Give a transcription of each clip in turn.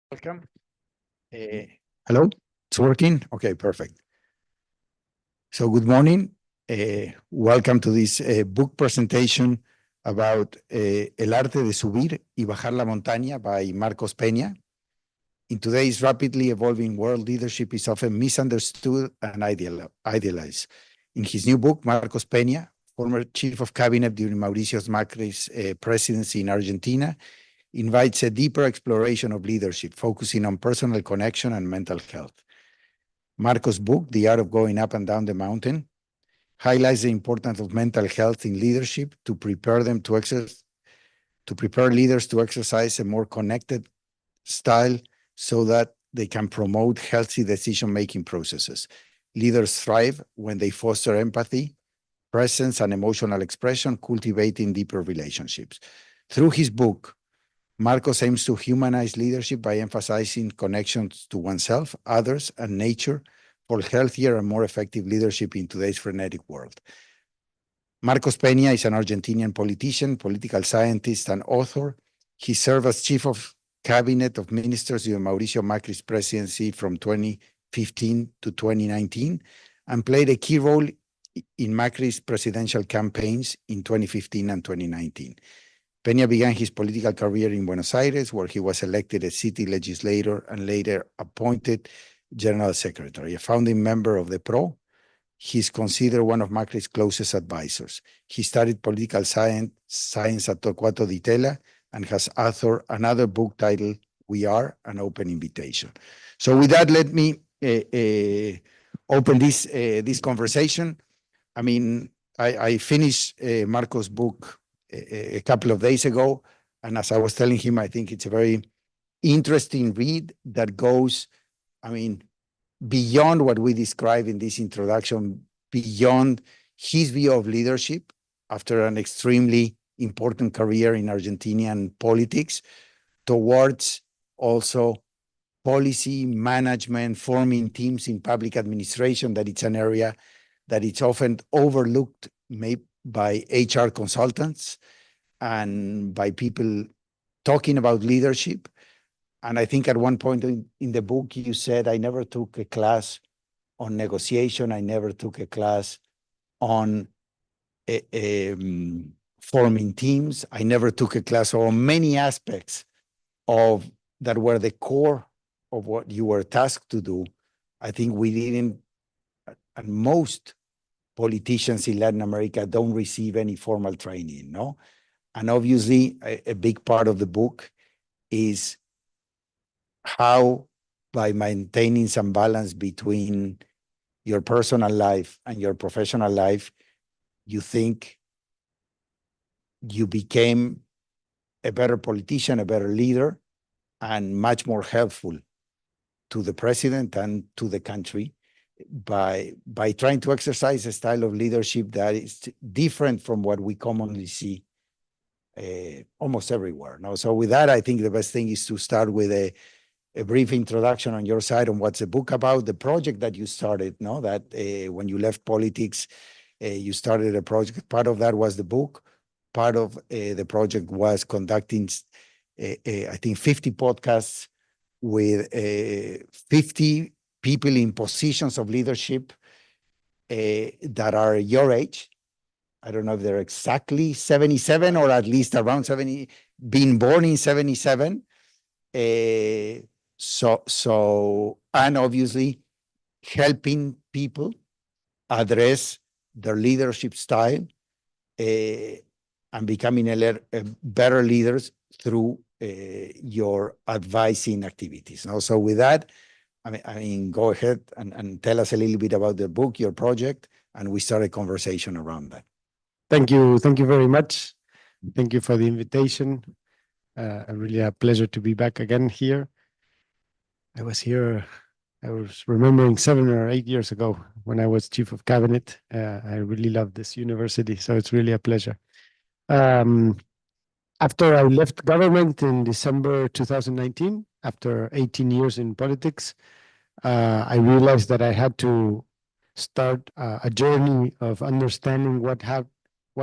Welcome. Hello, it's working? Okay, perfect. So good morning. Welcome to this book presentation about El arte de subir y bajar la montaña by Marcos Peña. In today's rapidly evolving world, leadership is often misunderstood and idealized. In his new book, Marcos Peña, former chief of cabinet during Mauricio Macri's presidency in Argentina, invites a deeper exploration of leadership, focusing on personal connection and mental health. Marcos' book, The Art of Going Up and Down the Mountain, highlights the importance of mental health in leadership to prepare leaders to exercise a more connected style so that they can promote healthy decision-making processes. Leaders thrive when they foster empathy, presence, and emotional expression, cultivating deeper relationships. Through his book, Marcos aims to humanize leadership by emphasizing connections to oneself, others, and nature for healthier and more effective leadership in today's frenetic world. Marcos Peña is an Argentinian politician, political scientist, and author. He served as chief of cabinet of ministers during Mauricio Macri's presidency from 2015 to 2019, and played a key role in Macri's presidential campaigns in 2015 and 2019. Peña began his political career in Buenos Aires, where he was elected a city legislator and later appointed general secretary. A founding member of the PRO, he is considered one of Macri's closest advisors. He studied political science at Torquato Di Tella and has authored another book titled We Are, an Open Invitation. So with that, let me open this conversation. I mean, I finished Marcos' book a couple of days ago, and as I was telling him, I think it's a very interesting read that goes, I mean, beyond what we describe in this introduction, beyond his view of leadership after an extremely important career in Argentinian politics, towards also policy management, forming teams in public administration, that it's an area that it's often overlooked, maybe by HR consultants and by people talking about leadership. And I think at one point in the book, you said, I never took a class on negotiation. I never took a class on forming teams. I never took a class on many aspects of that were the core of what you were tasked to do. I think we didn't, and most politicians in Latin America don't receive any formal training, no? And obviously, a big part of the book is how, by maintaining some balance between your personal life and your professional life, you think you became a better politician, a better leader, and much more helpful to the president and to the country by trying to exercise a style of leadership that is different from what we commonly see almost everywhere. No? So with that, I think the best thing is to start with a brief introduction on your side on what's the book about, the project that you started, no? That when you left politics, you started a project. Part of that was the book. Part of the project was conducting, I think, 50 podcasts with 50 people in positions of leadership that are your age. I don't know if they're exactly 77 or at least around 70, being born in 77. So, and obviously helping people address their leadership style and becoming a better leaders through your advising activities. No? So with that, I mean, go ahead and tell us a little bit about the book, your project, and we start a conversation around that. Thank you very much. Thank you for the invitation. Really a pleasure to be back again here. I was remembering 7 or 8 years ago when I was chief of cabinet. I really love this university, so it's really a pleasure. After I left government in December 2019, after 18 years in politics, I realized that I had to start a journey of understanding what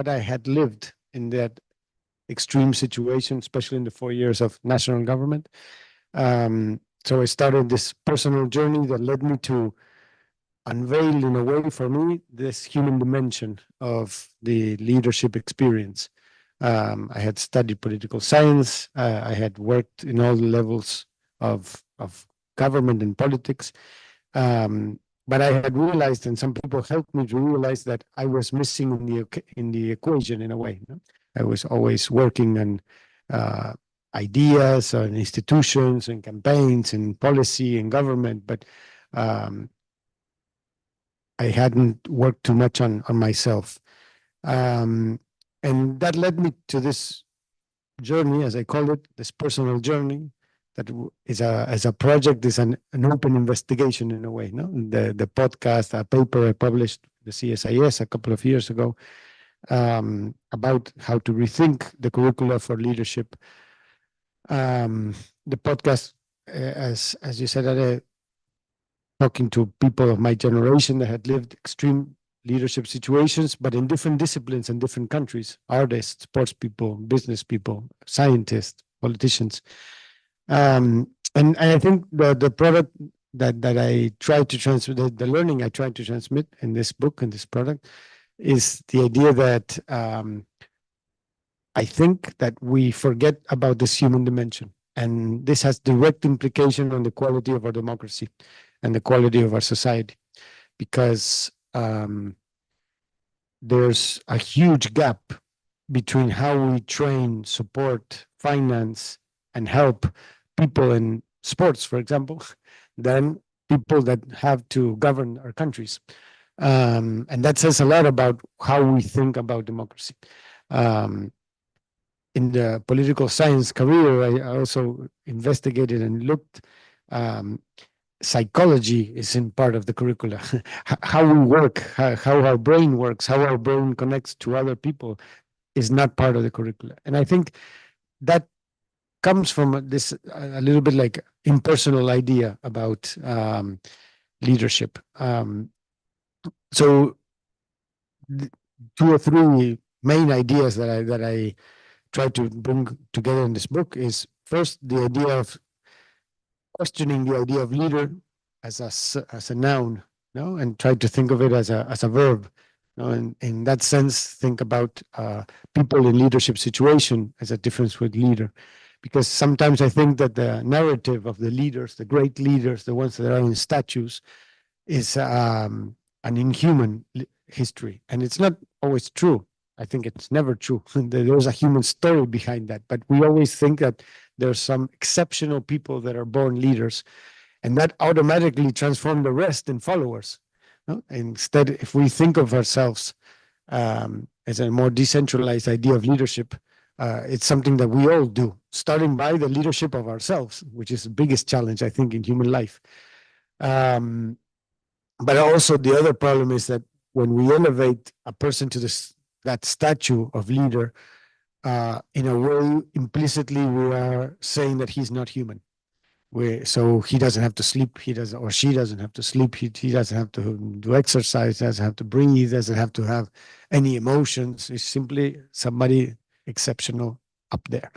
I had lived in that extreme situation, especially in the 4 years of national government, So I started this personal journey that led me to unveil, in a way, for me, this human dimension of the leadership experience. I had studied political science. I had worked in all levels of government and politics. But I had realized, and some people helped me to realize, that I was missing in the equation, in a way. I was always working on ideas, on institutions, and campaigns, and policy, and government, but I hadn't worked too much on myself. And that led me to this journey, as I call it, this personal journey, that is as a project, is an open investigation, in a way. No, the podcast, a paper I published, the CSIS, a couple of years ago, about how to rethink the curricula for leadership. The podcast, as you said, talking to people of my generation that had lived extreme leadership situations, but in different disciplines and different countries: artists, sports people, business people, scientists, politicians. And I think the product that I try to transmit, the learning I try to transmit in this book and this product, is the idea that I think that we forget about this human dimension. And this has direct implication on the quality of our democracy and the quality of our society, because there's a huge gap between how we train, support, finance, and help people in sports, for example, than people that have to govern our countries. And that says a lot about how we think about democracy. In the political science career, I also investigated and looked. Psychology is in part of the curricula. How we work, how our brain works, how our brain connects to other people is not part of the curricula. And I think that comes from this a little bit like impersonal idea about leadership. So 2 or 3 main ideas that I try to bring together in this book is, first, the idea of questioning the idea of leader as a noun, no, and try to think of it as a verb. No, and in that sense, think about people in leadership situation as a difference with leader, because sometimes I think that the narrative of the leaders, the great leaders, the ones that are in statues, is an inhuman history, and it's not always true. I think it's never true. There's a human story behind that, but we always think that there's some exceptional people that are born leaders, and that automatically transform the rest in followers. No? Instead, if we think of ourselves as a more decentralized idea of leadership, it's something that we all do, starting by the leadership of ourselves, which is the biggest challenge, I think, in human life. But also the other problem is that when we elevate a person to that statue of leader, in a way, implicitly, we are saying that he's not human. So he doesn't have to sleep, or she doesn't have to sleep, he doesn't have to do exercise, doesn't have to breathe, doesn't have to have any emotions. He's simply somebody exceptional up there.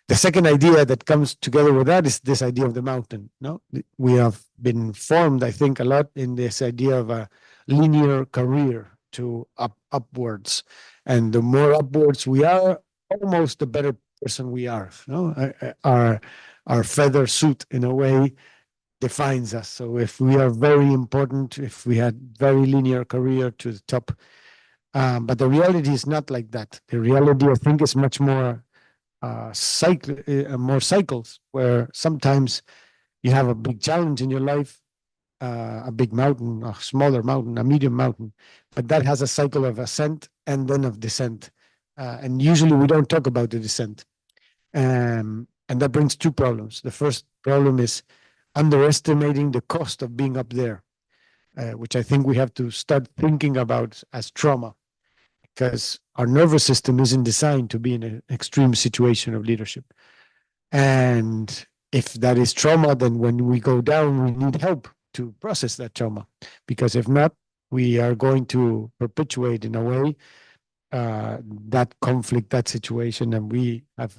The second idea that comes together with that is this idea of the mountain. No, we have been formed, I think, a lot in this idea of a linear career to upwards, and the more upwards we are, almost the better person we are. No, our feather suit, in a way, defines us. So if we are very important, if we had very linear career to the top, but the reality is not like that. The reality, I think, is much more more cycles, where sometimes you have a big challenge in your life, a big mountain, a smaller mountain, a medium mountain, but that has a cycle of ascent and then of descent. And usually we don't talk about the descent. And that brings 2 problems. The first problem is underestimating the cost of being up there, which I think we have to start thinking about as trauma, because our nervous system isn't designed to be in an extreme situation of leadership. And if that is trauma, then when we go down, we need help to process that trauma, because if not, we are going to perpetuate, in a way, that conflict, that situation. And we have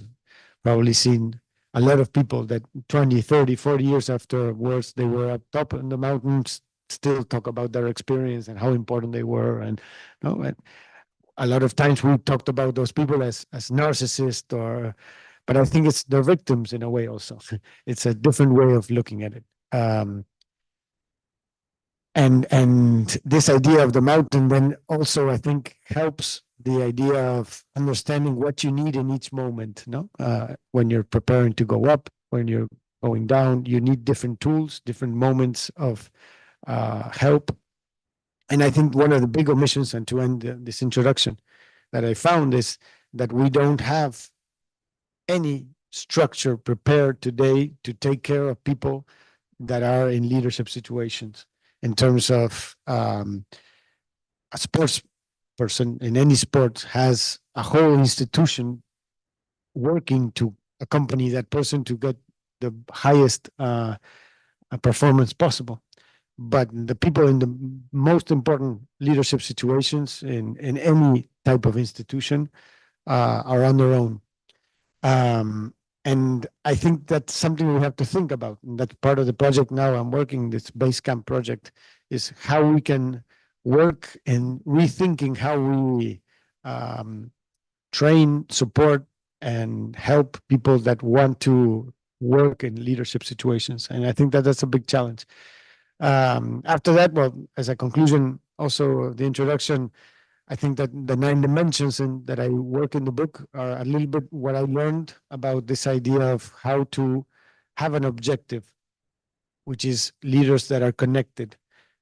probably seen a lot of people that 20, 30, 40 years afterwards, they were up top in the mountains, still talk about their experience and how important they were. And, you know, and a lot of times we talked about those people as narcissists, or, but I think it's they're victims in a way also. It's a different way of looking at it. And this idea of the mountain then also, I think, helps the idea of understanding what you need in each moment. No, when you're preparing to go up, when you're going down, you need different tools, different moments of help. And I think one of the big omissions, and to end this introduction, that I found is that we don't have any structure prepared today to take care of people that are in leadership situations. In terms of a sports person in any sport has a whole institution working to accompany that person to get the highest performance possible. But the people in the most important leadership situations in any type of institution are on their own. And I think that's something we have to think about. And that's part of the project now I'm working, this Basecamp project, is how we can work in rethinking how we train, support, and help people that want to work in leadership situations. And I think that that's a big challenge. After that, well, as a conclusion, also the introduction, I think that the 9 dimensions that I work in the book are a little bit what I learned about this idea of how to have an objective, which is leaders that are connected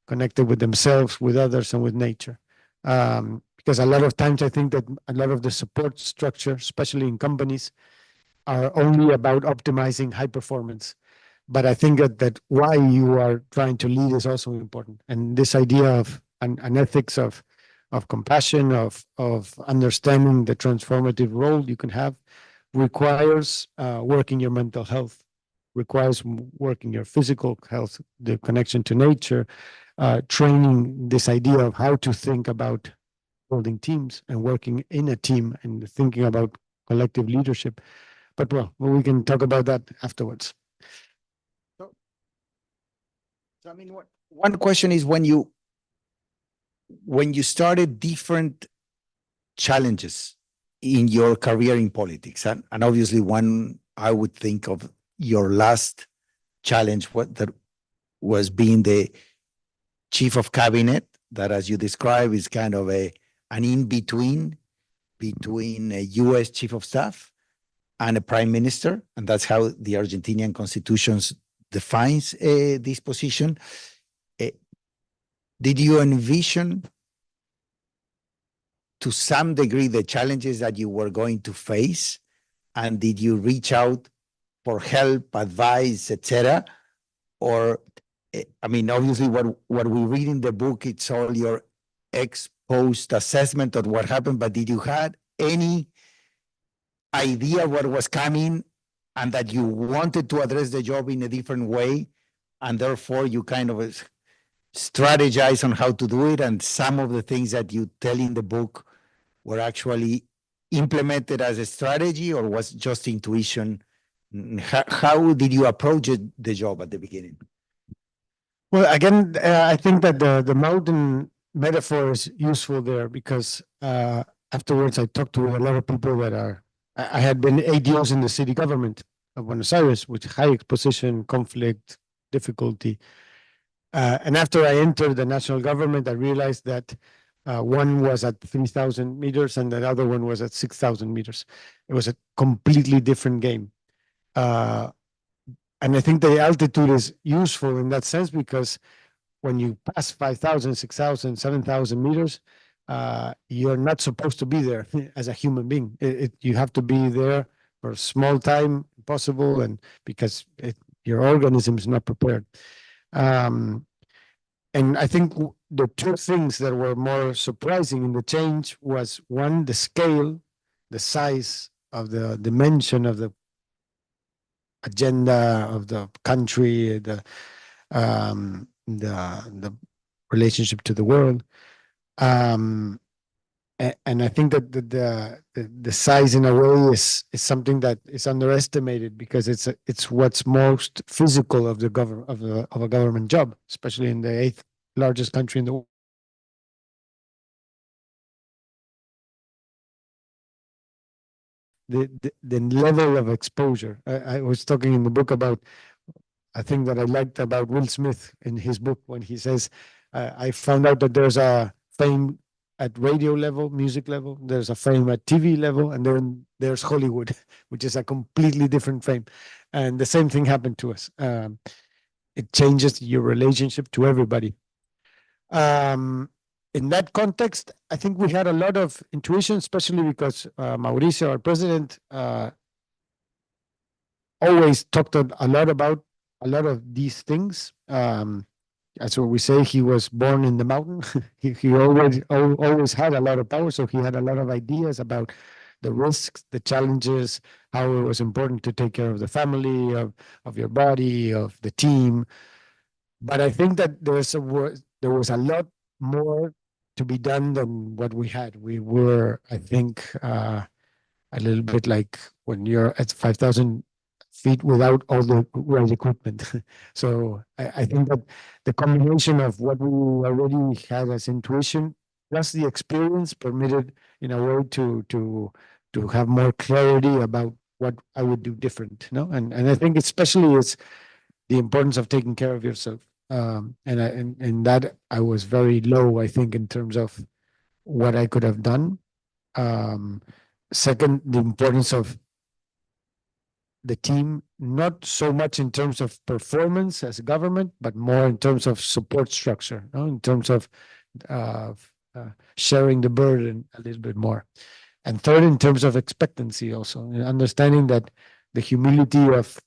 with themselves, with others, and with nature. Because a lot of times I think that a lot of the support structure, especially in companies, are only about optimizing high performance. But I think that why you are trying to lead is also important. And this idea of an ethics of compassion, of understanding the transformative role you can have, requires working your mental health, requires working your physical health, the connection to nature, training this idea of how to think about building teams and working in a team and thinking about collective leadership. But well, we can talk about that afterwards. So I mean, one question is when you started different challenges in your career in politics, and obviously one I would think of your last challenge, what that was being the chief of cabinet, that as you describe is kind of an in-between between a US chief of staff and a prime minister, and that's how the Argentinian constitution defines this position. Did you envision to some degree the challenges that you were going to face? And did you reach out for help, advice, etc.? Or, I mean, obviously what we read in the book, it's all your ex-post assessment of what happened, but did you have any idea what was coming and that you wanted to address the job in a different way, and therefore you kind of strategize on how to do it, and some of the things that you tell in the book were actually implemented as a strategy, or was just intuition? How did you approach the job at the beginning? Well, again, I think that the mountain metaphor is useful there because afterwards I talked to a lot of people that I had been 8 years in the city government of Buenos Aires with high exposition, conflict, difficulty. And after I entered the national government, I realized that one was at 3,000 meters and the other one was at 6,000 meters. It was a completely different game. And I think the altitude is useful in that sense because when you pass 5,000, 6,000, 7,000 meters, you're not supposed to be there as a human being. You have to be there for a small time possible, and because your organism is not prepared. And I think the two things that were more surprising in the change was, one, the scale, the size of the dimension of the agenda of the country, the relationship to the world. And I think that the size in a way is something that is underestimated because it's what's most physical of the government of a government job, especially in the eighth largest country in the world. The level of exposure. I was talking in the book about a thing that I liked about Will Smith in his book when he says, I found out that there's a fame at radio level, music level, there's a fame at TV level, and then there's Hollywood, which is a completely different fame. And the same thing happened to us. It changes your relationship to everybody. In that context, I think we had a lot of intuition, especially because Mauricio, our president, always talked a lot about a lot of these things. That's what we say. He was born in the mountain. he always had a lot of power, so he had a lot of ideas about the risks, the challenges, how it was important to take care of the family, of your body, of the team. But I think that there was a lot more to be done than what we had. We were, I think, a little bit like when you're at 5,000 feet without all the right equipment. So I think that the combination of what we already had as intuition plus the experience permitted in a way to have more clarity about what I would do different. No, and I think especially it's the importance of taking care of yourself. And that I was very low, I think, in terms of what I could have done. Second, the importance of the team, not so much in terms of performance as a government, but more in terms of support structure, no? In terms of sharing the burden a little bit more. And third, in terms of expectancy also, and understanding that the humility of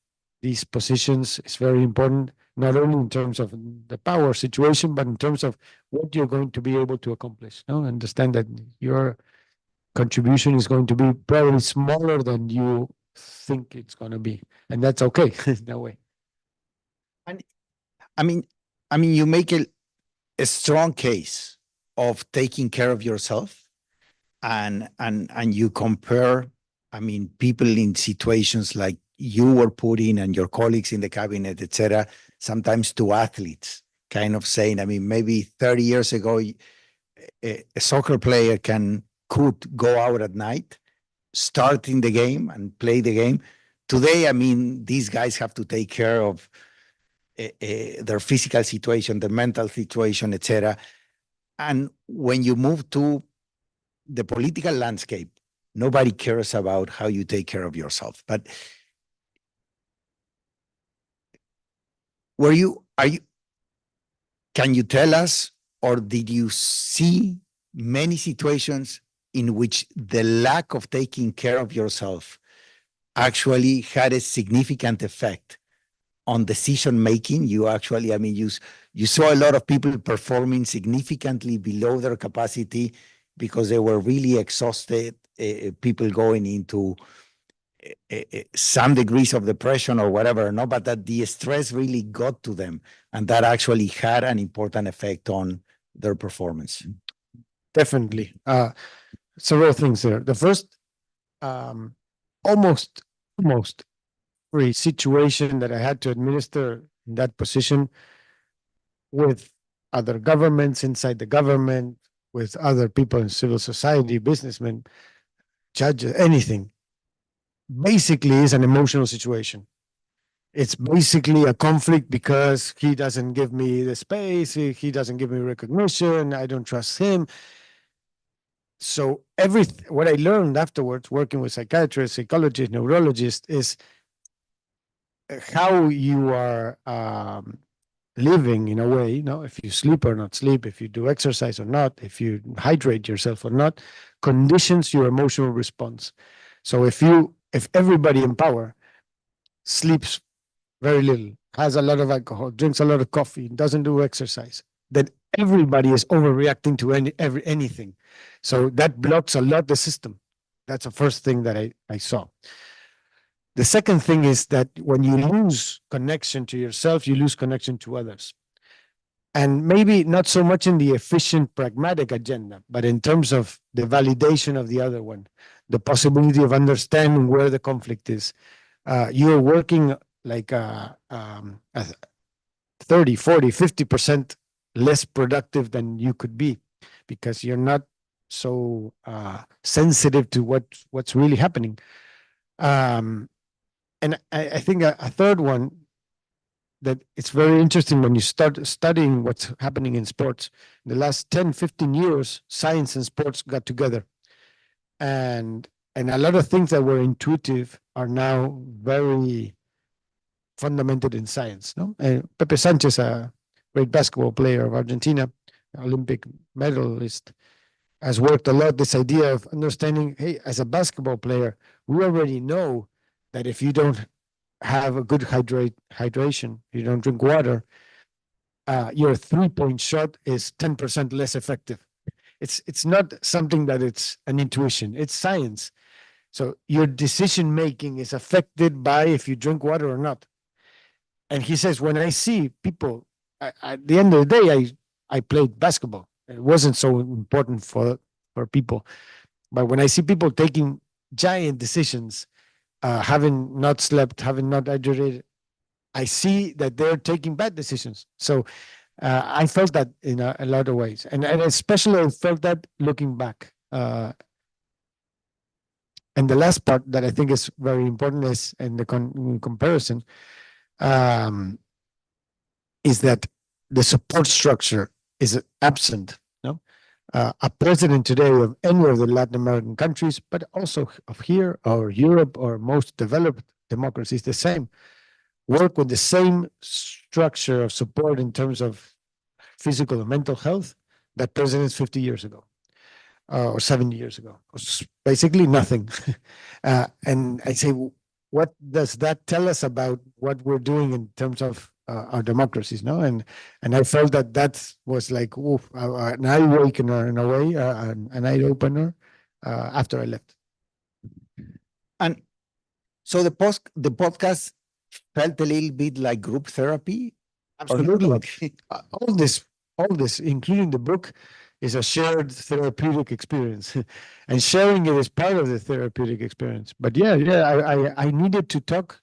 these positions is very important, not only in terms of the power situation, but in terms of what you're going to be able to accomplish. No? Understand that your contribution is going to be probably smaller than you think it's going to be, and that's okay in that way. And I mean, you make a strong case of taking care of yourself, and you compare, people in situations like you were put in and your colleagues in the cabinet, etc., sometimes to athletes, kind of saying, maybe 30 years ago, a soccer player could go out at night, start in the game and play the game. Today, these guys have to take care of their physical situation, their mental situation, etc. And when you move to the political landscape, nobody cares about how you take care of yourself. But can you tell us, or did you see many situations in which the lack of taking care of yourself actually had a significant effect on decision making? You actually, you saw a lot of people performing significantly below their capacity because they were really exhausted, people going into some degrees of depression or whatever, no, but that the stress really got to them, and that actually had an important effect on their performance. Definitely. Several things there. The first, almost every situation that I had to administer in that position with other governments inside the government, with other people in civil society, businessmen, judges, anything, basically is an emotional situation. It's basically a conflict because he doesn't give me the space, he doesn't give me recognition, I don't trust him. So what I learned afterwards, working with psychiatrists, psychologists, neurologists, is how you are living in a way, if you sleep or not sleep, if you do exercise or not, if you hydrate yourself or not, conditions your emotional response. So if everybody in power sleeps very little, has a lot of alcohol, drinks a lot of coffee, doesn't do exercise, then everybody is overreacting to anything. So that blocks a lot the system. That's the first thing that I saw. The second thing is that when you lose connection to yourself, you lose connection to others. And maybe not so much in the efficient, pragmatic agenda, but in terms of the validation of the other one, the possibility of understanding where the conflict is. You're working like a 30, 40, 50% less productive than you could be because you're not so sensitive to what's really happening. And I think a third one that it's very interesting when you start studying what's happening in sports. In the last 10, 15 years, science and sports got together. And a lot of things that were intuitive are now very fundamented in science. No, Pepe Sanchez, a great basketball player of Argentina, Olympic medalist, has worked a lot this idea of understanding, hey, as a basketball player, we already know that if you don't have a good hydration, you don't drink water, your 3-point shot is 10% less effective. It's not something that it's an intuition, it's science. So your decision making is affected by if you drink water or not. And he says, when I see people, at the end of the day, I played basketball. It wasn't so important for people. But when I see people taking giant decisions, having not slept, having not hydrated, I see that they're taking bad decisions. So I felt that in a lot of ways. And especially I felt that looking back. And the last part that I think is very important is in the comparison is that the support structure is absent. No, a president today of any of the Latin American countries, but also of here or Europe or most developed democracies, the same, work with the same structure of support in terms of physical and mental health that presidents 50 years ago or 70 years ago. It was basically nothing. And I say, what does that tell us about what we're doing in terms of our democracies? No, and I felt that was like an eye awakener in a way, an eye opener after I left. And so the podcast felt a little bit like group therapy. Absolutely. All this, including the book, is a shared therapeutic experience, and sharing it is part of the therapeutic experience. But I needed to talk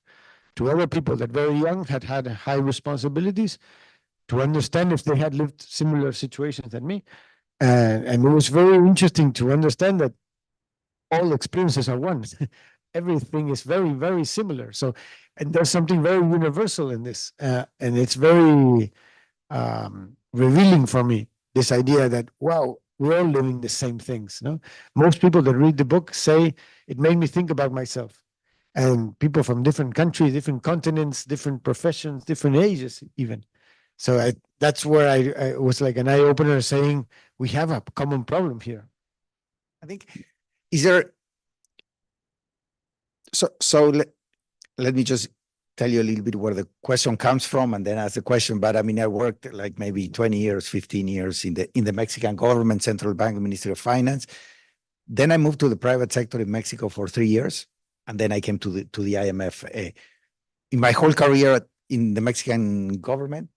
to other people that very young had high responsibilities to understand if they had lived similar situations than me. And it was very interesting to understand that all experiences are one. Everything is very, very similar. So, and there's something very universal in this. And it's very revealing for me, this idea that, wow, we're all living the same things. No, most people that read the book say it made me think about myself. And people from different countries, different continents, different professions, different ages, even. So that's where I was like an eye opener, saying we have a common problem here. I think, is there? So let me just tell you a little bit where the question comes from, and then ask the question. But I mean, I worked like maybe 20 years, 15 years in the Mexican government, central bank, Ministry of Finance. Then I moved to the private sector in Mexico for 3 years. And then I came to the IMF. In my whole career in the Mexican government,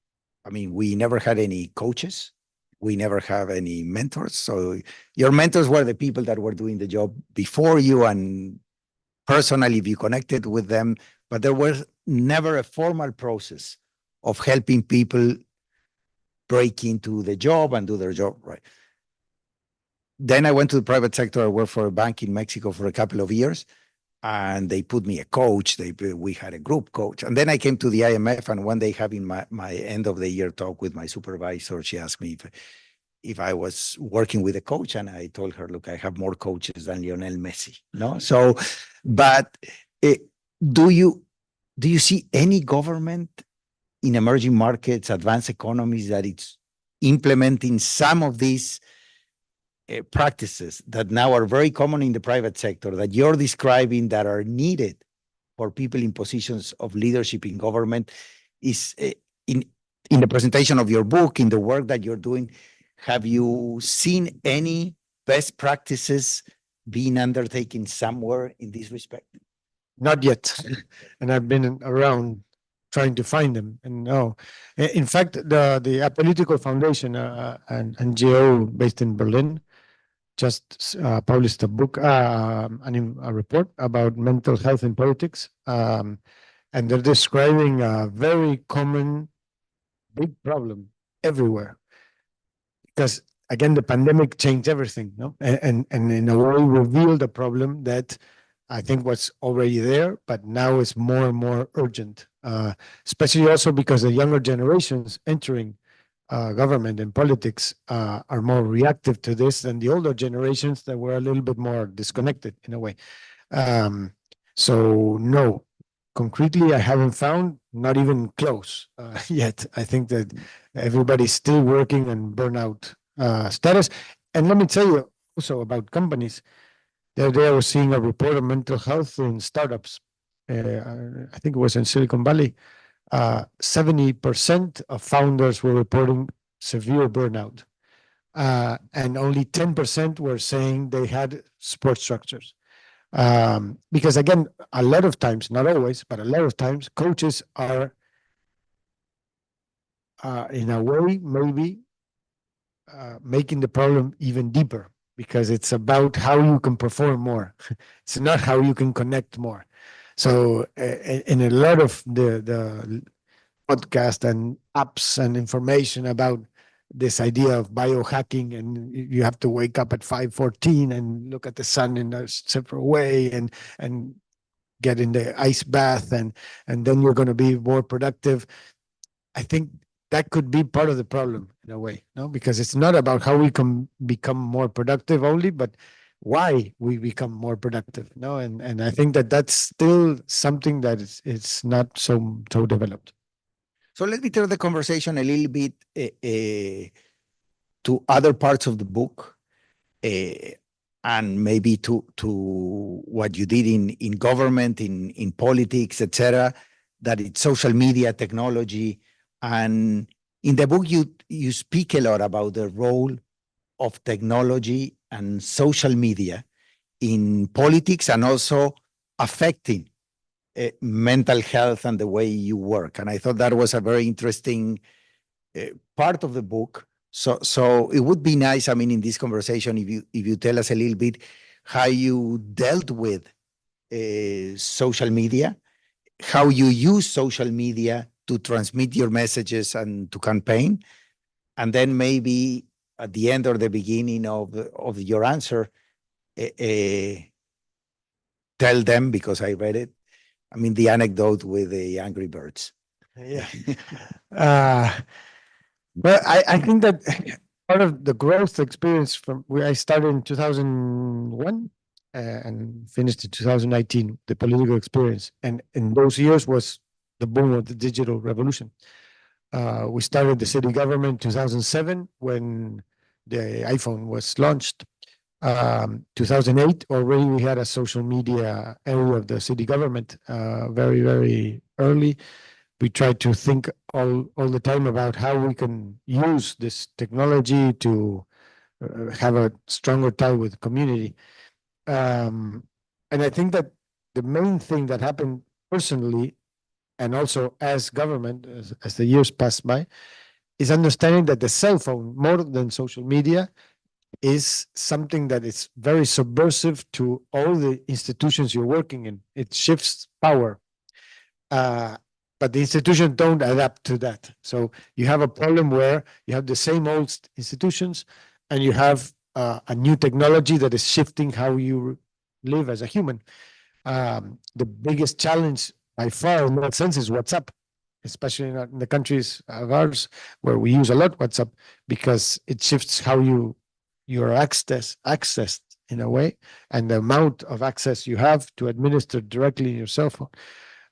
I mean, we never had any coaches. We never have any mentors. So your mentors were the people that were doing the job before you, and personally, if you connected with them, but there was never a formal process of helping people break into the job and do their job right. Then I went to the private sector. I worked for a bank in Mexico for a couple of years. And they put me a coach. We had a group coach. And then I came to the IMF, and one day having my end of the year talk with my supervisor, she asked me if I was working with a coach, and I told her, look, I have more coaches than Lionel Messi. No, so, but do you see any government in emerging markets, advanced economies, that it's implementing some of these practices that now are very common in the private sector that you're describing, that are needed for people in positions of leadership in government? Is in the presentation of your book, in the work that you're doing, have you seen any best practices being undertaken somewhere in this respect? Not yet. And I've been around trying to find them. And no, in fact, the Apolitical Foundation, an NGO based in Berlin, just published a book, a report about mental health in politics. And they're describing a very common big problem everywhere. Because again, the pandemic changed everything, no? And in a way revealed a problem that I think was already there, but now is more and more urgent, especially also because the younger generations entering government and politics are more reactive to this than the older generations that were a little bit more disconnected in a way. So no, concretely, I haven't found, not even close yet. I think that everybody's still working on burnout status. And let me tell you also about companies. The other day I was seeing a report on mental health in startups. I think it was in Silicon Valley. 70% of founders were reporting severe burnout. And only 10% were saying they had support structures. Because again, a lot of times, not always, but a lot of times, coaches are, in a way, maybe making the problem even deeper, because it's about how you can perform more. It's not how you can connect more. So in a lot of the podcast and apps and information about this idea of biohacking, and you have to wake up at 5:14 and look at the sun in a separate way and get in the ice bath, and then you're going to be more productive. I think that could be part of the problem in a way, no? Because it's not about how we can become more productive only, but why we become more productive, no? And I think that that's still something that it's not so developed. So let me turn the conversation a little bit to other parts of the book, and maybe to what you did in government, in politics, etc. That it's social media, technology, and in the book you speak a lot about the role of technology and social media in politics and also affecting mental health and the way you work. And I thought that was a very interesting part of the book. So it would be nice, I mean, in this conversation, if you tell us a little bit how you dealt with social media, how you use social media to transmit your messages and to campaign, and then maybe at the end or the beginning of your answer, tell them, because I read it, I mean, the anecdote with the Angry Birds. Yeah. Well, I think that part of the growth experience from where I started in 2001 and finished in 2019, the political experience. And in those years was the boom of the digital revolution. We started the city government in 2007 when the iPhone was launched. 2008, already we had a social media area of the city government, very, very early. We tried to think all the time about how we can use this technology to have a stronger tie with the community. And I think that the main thing that happened personally, and also as government, as the years passed by, is understanding that the cell phone, more than social media, is something that is very subversive to all the institutions you're working in. It shifts power. But the institutions don't adapt to that. So you have a problem where you have the same old institutions and you have a new technology that is shifting how you live as a human. The biggest challenge by far in that sense is WhatsApp, especially in the countries of ours where we use a lot WhatsApp, because it shifts how you're accessed in a way, and the amount of access you have to administer directly in your cell phone.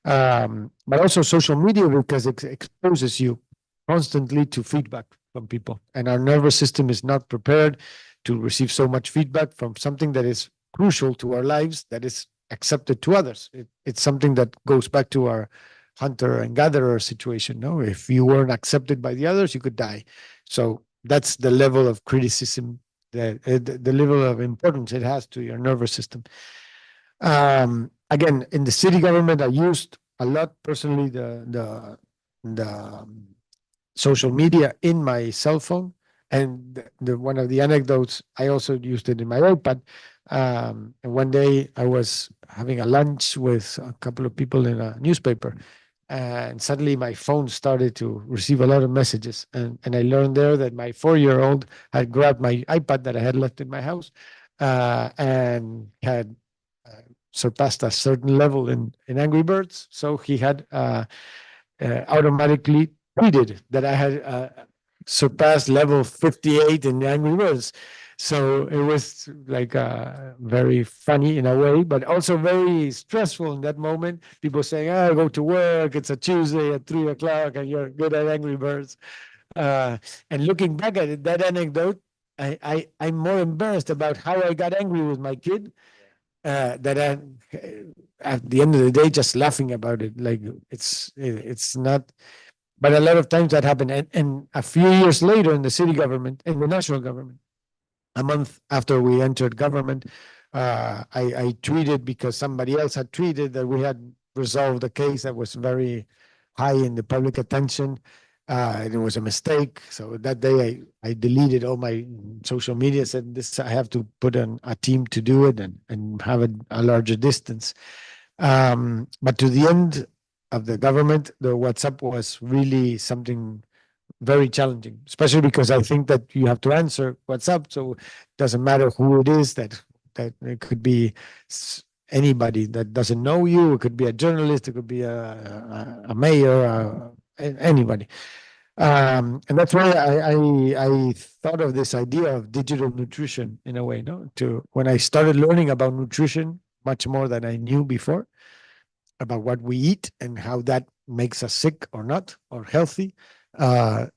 But also social media, because it exposes you constantly to feedback from people. And our nervous system is not prepared to receive so much feedback from something that is crucial to our lives, that is accepted to others. It's something that goes back to our hunter and gatherer situation. No, if you weren't accepted by the others, you could die. So that's the level of criticism, the level of importance it has to your nervous system. Again, in the city government, I used a lot personally the social media in my cell phone. And the one of the anecdotes, I also used it in my iPad. And one day I was having a lunch with a couple of people in a newspaper, and suddenly my phone started to receive a lot of messages. And I learned there that my 4-year-old had grabbed my iPad that I had left in my house, and had surpassed a certain level in Angry Birds. So he had automatically tweeted that I had surpassed level 58 in Angry Birds. So it was like very funny in a way, but also very stressful in that moment. People saying, "I go to work. It's a Tuesday at 3 o'clock, and you're good at Angry Birds." And looking back at it, that anecdote, I'm more embarrassed about how I got angry with my kid, that I, at the end of the day, just laughing about it. Like it's not. But a lot of times that happened. And a few years later in the city government, in the national government, a month after we entered government, I tweeted because somebody else had tweeted that we had resolved a case that was very high in the public attention. And it was a mistake. So that day I deleted all my social media, said this, I have to put a team to do it and have a larger distance. But to the end of the government, the WhatsApp was really something very challenging, especially because I think that you have to answer WhatsApp. So it doesn't matter who it is, that it could be anybody that doesn't know you. It could be a journalist. It could be a mayor, anybody. And that's why I thought of this idea of digital nutrition in a way, no? To when I started learning about nutrition much more than I knew before, about what we eat and how that makes us sick or not, or healthy. The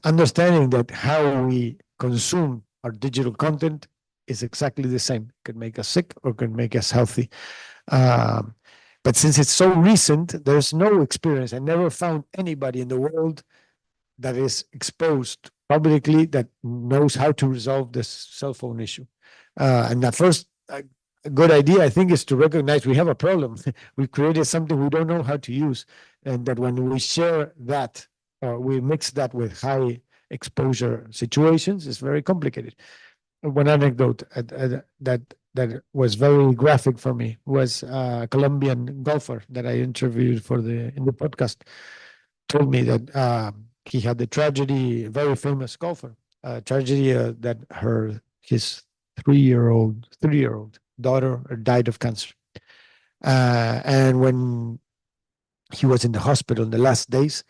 understanding that how we consume our digital content is exactly the same. It could make us sick or could make us healthy. But since it's so recent, there's no experience. I never found anybody in the world that is exposed publicly that knows how to resolve this cell phone issue. And the first good idea, I think, is to recognize we have a problem. We created something we don't know how to use, and that when we share that, or we mix that with high exposure situations, it's very complicated. One anecdote that was very graphic for me was a Colombian golfer that I interviewed in the podcast. Told me that he had the tragedy, very famous golfer, tragedy that his three-year-old daughter died of cancer. And when he was in the hospital in the last days,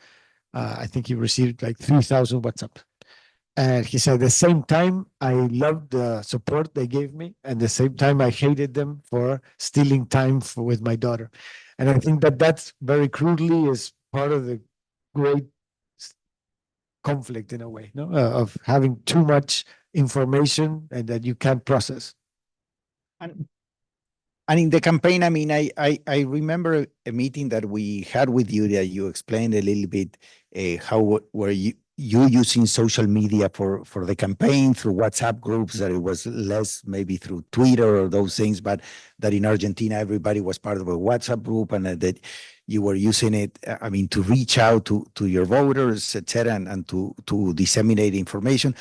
I think he received like 3,000 WhatsApp. And he said, at the same time, I loved the support they gave me. And at the same time, I hated them for stealing time with my daughter. And I think that that's very crudely is part of the great conflict in a way, no? Of having too much information and that you can't process. And in the campaign, I mean, I remember a meeting that we had with you that you explained a little bit how were you using social media for the campaign through WhatsApp groups, that it was less maybe through Twitter or those things, but that in Argentina, everybody was part of a WhatsApp group, and that you were using it, I mean, to reach out to your voters, et cetera, and to disseminate information.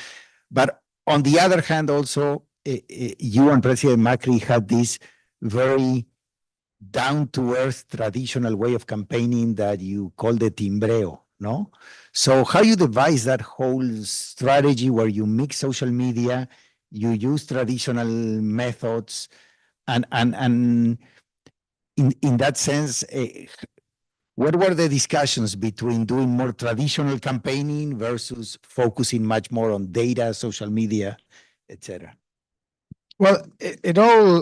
But on the other hand, also, you and President Macri had this very down-to-earth traditional way of campaigning that you called the timbreo, no? So how you devise that whole strategy where you mix social media, you use traditional methods, and in that sense, what were the discussions between doing more traditional campaigning versus focusing much more on data, social media, etc.? Well, it all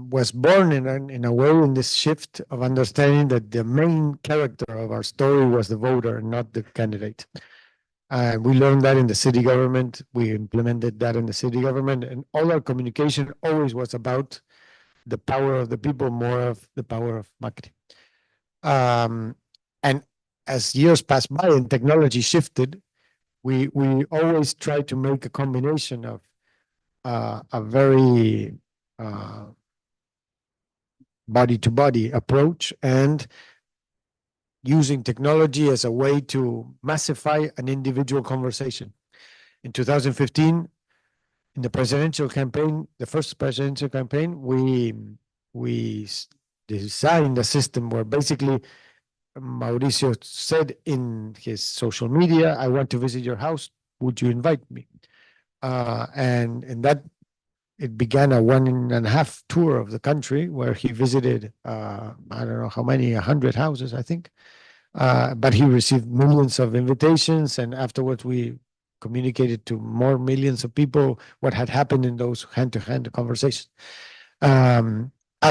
was born in a way in this shift of understanding that the main character of our story was the voter, not the candidate. We learned that in the city government. We implemented that in the city government, and all our communication always was about the power of the people, more of the power of marketing. And as years passed by and technology shifted, we always try to make a combination of a very body-to-body approach and using technology as a way to massify an individual conversation. In 2015, in the presidential campaign, the first presidential campaign, we designed a system where basically Mauricio said in his social media, "I want to visit your house. Would you invite me?" And that it began a 1.5 tour of the country where he visited, I don't know how many, 100 houses, I think. But he received millions of invitations, and afterwards we communicated to more millions of people what had happened in those hand-to-hand conversations.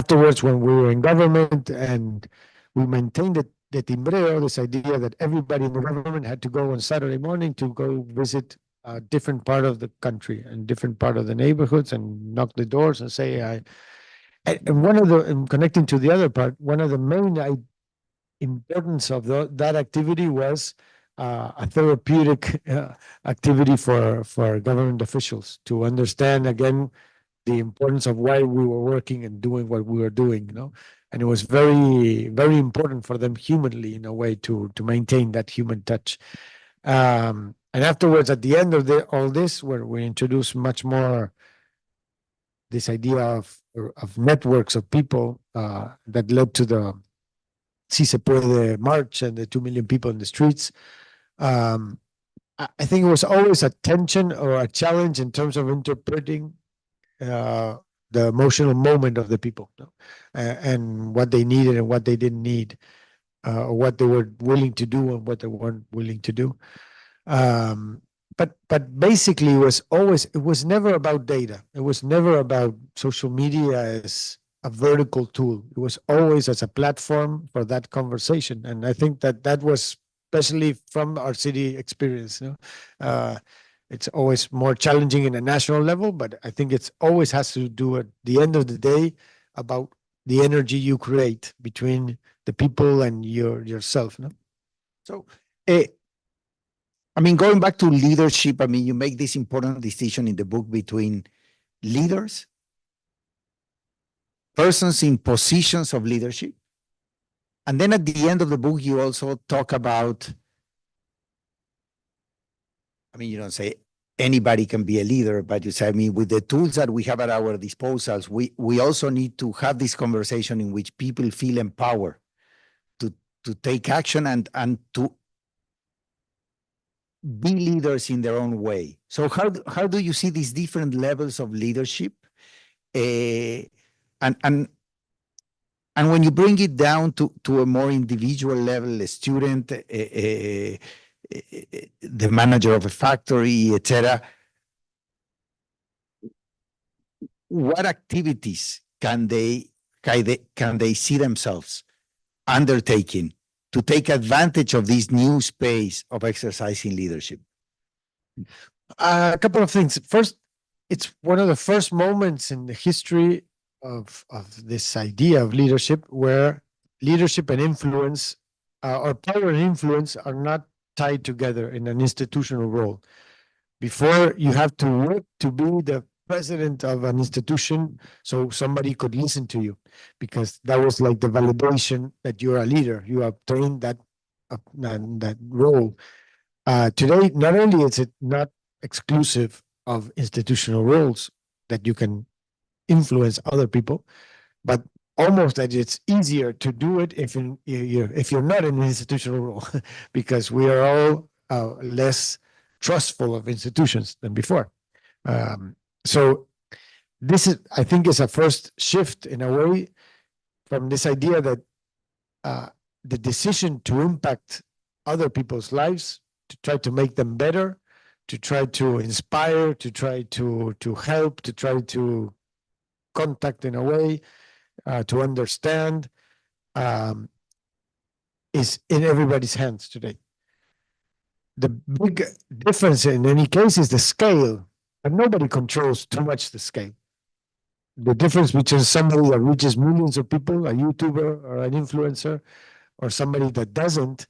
Afterwards, when we were in government and we maintained the timbreo, this idea that everybody in the government had to go on Saturday morning to go visit a different part of the country and different part of the neighborhoods and knock the doors and say, and one of the, and connecting to the other part, one of the main importance of that activity was a therapeutic activity for government officials to understand again the importance of why we were working and doing what we were doing, and it was very, very important for them humanly in a way to maintain that human touch. And afterwards, at the end of all this, where we introduced much more this idea of networks of people that led to the Si Se Puede march and the 2 million people in the streets. I think it was always a tension or a challenge in terms of interpreting the emotional moment of the people, and what they needed and what they didn't need, or what they were willing to do and what they weren't willing to do. But basically it was never about data. It was never about social media as a vertical tool. It was always as a platform for that conversation. And I think that was especially from our city experience. It's always more challenging in a national level, but I think it's always has to do at the end of the day about the energy you create between the people and yourself. So, going back to leadership, you make this important distinction in the book between leaders, persons in positions of leadership. And then at the end of the book, you also talk about, you don't say anybody can be a leader, but you say, with the tools that we have at our disposals, we also need to have this conversation in which people feel empowered to take action and to be leaders in their own way. So how do you see these different levels of leadership? And when you bring it down to a more individual level, a student, the manager of a factory, etc., what activities can they see themselves undertaking to take advantage of this new space of exercising leadership? A couple of things. First, it's one of the first moments in the history of this idea of leadership where leadership and influence, or power and influence, are not tied together in an institutional role. Before, you have to work to be the president of an institution so somebody could listen to you, because that was like the validation that you're a leader. You obtained that role. Today, not only is it not exclusive of institutional roles that you can influence other people, but almost that it's easier to do it if you're not in an institutional role, because we are all less trustful of institutions than before. So this is, I think, is a first shift in a way from this idea that the decision to impact other people's lives, to try to make them better, to try to inspire, to try to help, to try to contact in a way, to understand, is in everybody's hands today. The big difference in any case is the scale, but nobody controls too much the scale. The difference between somebody that reaches millions of people, a YouTuber or an influencer, or somebody that doesn't,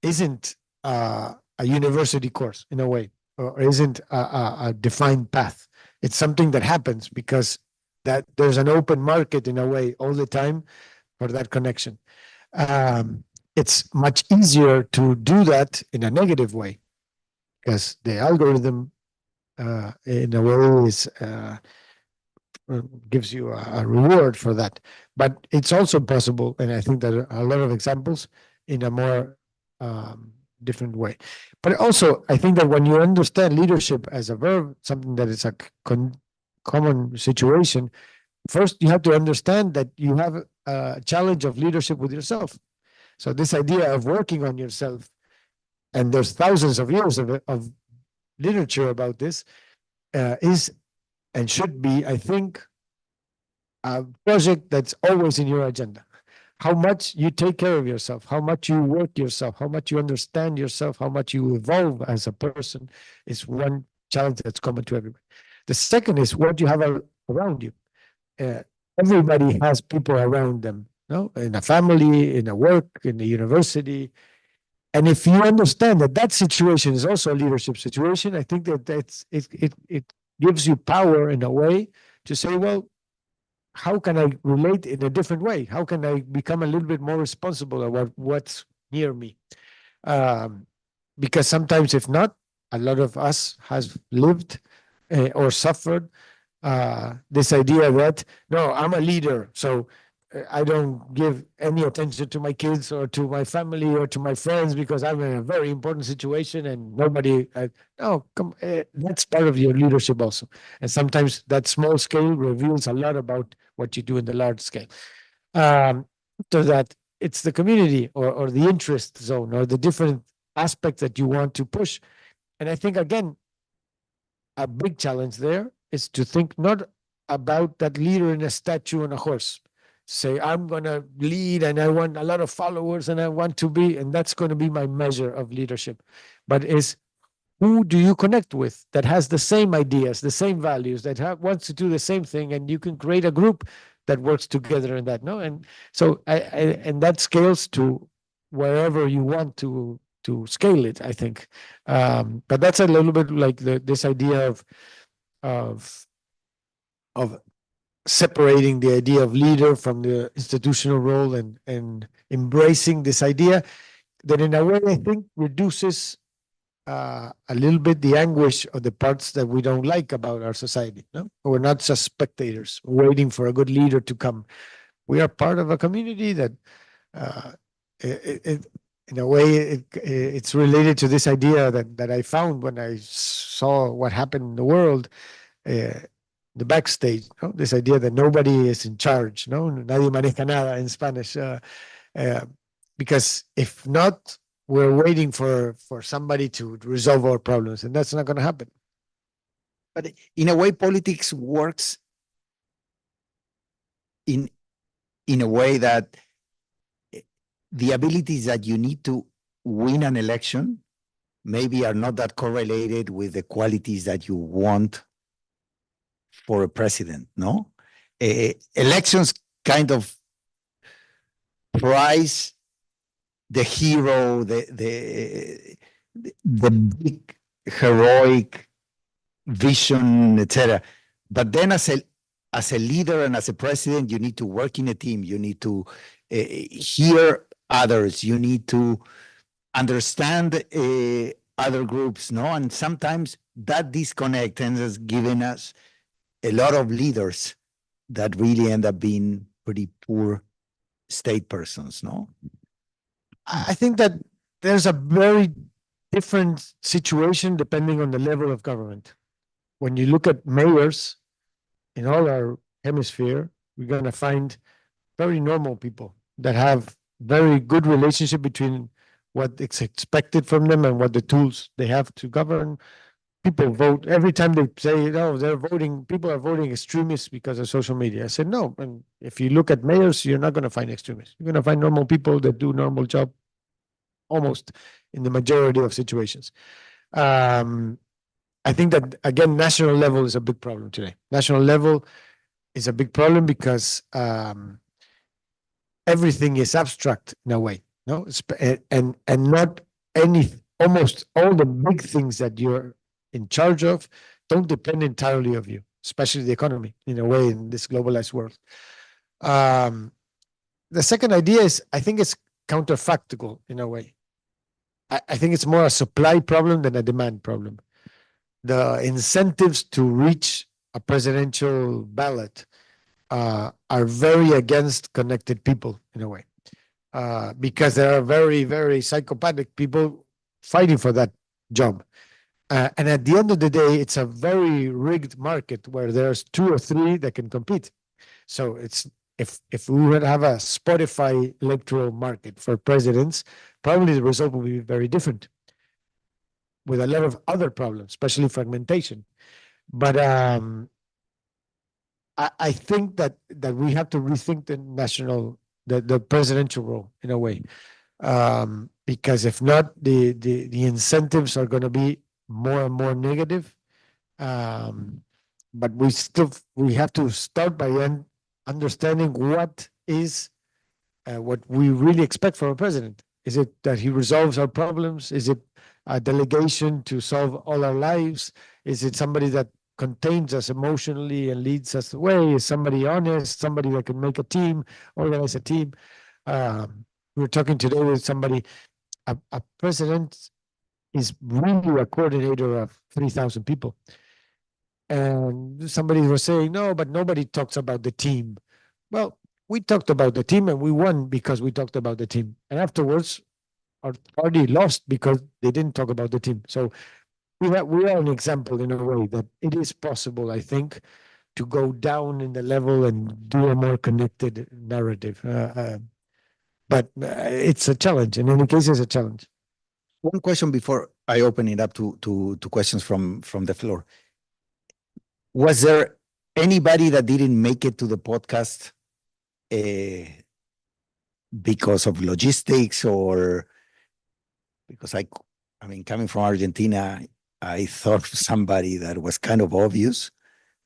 isn't a university course in a way, or isn't a defined path. It's something that happens because that there's an open market in a way all the time for that connection. it's much easier to do that in a negative way because the algorithm in a way is gives you a reward for that. But it's also possible, and I think there are a lot of examples in a more different way. But also, I think that when you understand leadership as a verb, something that is a common situation, first you have to understand that you have a challenge of leadership with yourself. So this idea of working on yourself, and there's thousands of years of literature about this, is and should be, I think, a project that's always in your agenda. How much you take care of yourself, how much you work yourself, how much you understand yourself, how much you evolve as a person is one challenge that's common to everybody. The second is what you have around you. Everybody has people around them, no? In a family, in a work, in a university. And if you understand that that situation is also a leadership situation, I think that it gives you power in a way to say, well, how can I relate in a different way? How can I become a little bit more responsible about what's near me? Because sometimes, if not, a lot of us has lived or suffered this idea that, no, I'm a leader, so I don't give any attention to my kids or to my family or to my friends because I'm in a very important situation and nobody. No, come, that's part of your leadership also. And sometimes that small scale reveals a lot about what you do in the large scale. So that it's the community or the interest zone or the different aspects that you want to push. And I think, again, a big challenge there is to think not about that leader in a statue on a horse. Say, I'm going to lead and I want a lot of followers and I want to be, and that's going to be my measure of leadership. But is who do you connect with that has the same ideas, the same values, that wants to do the same thing, and you can create a group that works together in that, no? And so, and that scales to wherever you want to scale it, I think. But that's a little bit like this idea of separating the idea of leader from the institutional role and embracing this idea that in a way I think reduces a little bit the anguish of the parts that we don't like about our society. No, we're not just spectators waiting for a good leader to come. We are part of a community that in a way it's related to this idea that I found when I saw what happened in the world, the backstage, no? This idea that nobody is in charge, no, nadie maneja nada in Spanish, because if not, we're waiting for somebody to resolve our problems, and that's not going to happen. But in a way, politics works in a way that the abilities that you need to win an election maybe are not that correlated with the qualities that you want for a president, no? Elections kind of prize the hero, the big heroic vision, etc. But then as a leader and as a president, you need to work in a team. You need to hear others. You need to understand other groups, no? And sometimes that disconnect ends up giving us a lot of leaders that really end up being pretty poor state persons, no? I think that there's a very different situation depending on the level of government. When you look at mayors in all our hemisphere, we're going to find very normal people that have very good relationship between what is expected from them and what the tools they have to govern. People vote every time they say, no, they're voting, people are voting extremists because of social media. I said, no. And if you look at mayors, you're not going to find extremists. You're going to find normal people that do normal job almost in the majority of situations. I think that, again, national level is a big problem today. National level is a big problem because everything is abstract in a way, no? And not almost all the big things that you're in charge of don't depend entirely of you, especially the economy, in a way, in this globalized world. The second idea is, I think it's counterfactual in a way. I think it's more a supply problem than a demand problem. The incentives to reach a presidential ballot are very against connected people in a way, because there are very, very psychopathic people fighting for that job. And at the end of the day, it's a very rigged market where there's 2 or 3 that can compete. So it's if we would have a Spotify electoral market for presidents, probably the result will be very different, with a lot of other problems, especially fragmentation. But I think that we have to rethink the presidential role in a way, because if not, the incentives are going to be more and more negative. But we have to start by understanding what we really expect from a president. Is it that he resolves our problems? Is it a delegation to solve all our lives? Is it somebody that contains us emotionally and leads us the way? Is somebody honest, somebody that can make a team, organize a team? We were talking today with somebody. A president is really a coordinator of 3,000 people. And somebody was saying, no, but nobody talks about the team. Well, we talked about the team and we won because we talked about the team. And afterwards, our party lost because they didn't talk about the team. So we are an example in a way that it is possible, I think, to go down in the level and do a more connected narrative. But it's a challenge. In any case, it's a challenge. One question before I open it up to questions from the floor. Was there anybody that didn't make it to the podcast because of logistics, or because I mean, coming from Argentina, I thought somebody that was kind of obvious,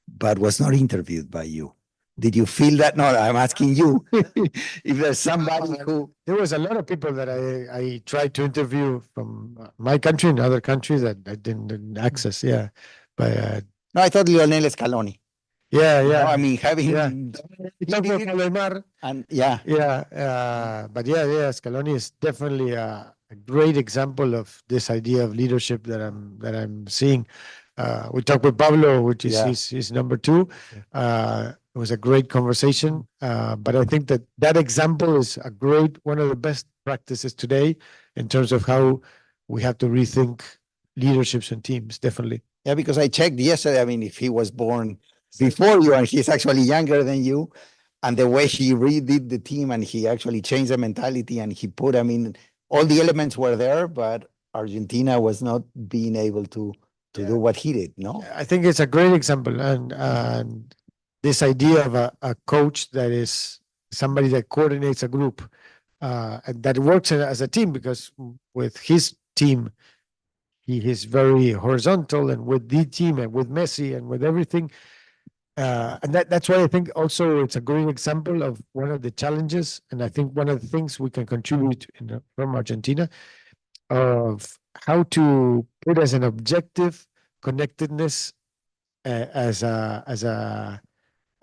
but was not interviewed by you. Did you feel that? No, I'm asking you if there's somebody who. There was a lot of people that I tried to interview from my country and other countries that I didn't access. Yeah, but No, I thought Lionel Scaloni. yeah. No, I mean, having Yeah. and Yeah, but yeah, Scaloni is definitely a great example of this idea of leadership that I'm seeing. We talked with Pablo, which is his number 2. It was a great conversation, but I think that example is one of the best practices today in terms of how we have to rethink leaderships and teams. Definitely. Yeah, because I checked yesterday. I mean, if he was born before you and he's actually younger than you, and the way he redid the team and he actually changed the mentality and he put, I mean, all the elements were there, but Argentina was not being able to do what he did, no? I think it's a great example. And this idea of a coach that is somebody that coordinates a group, and that works as a team, because with his team, he is very horizontal, and with the team and with Messi and with everything. And that's why I think also it's a great example of one of the challenges. And I think one of the things we can contribute from Argentina of how to put as an objective connectedness as a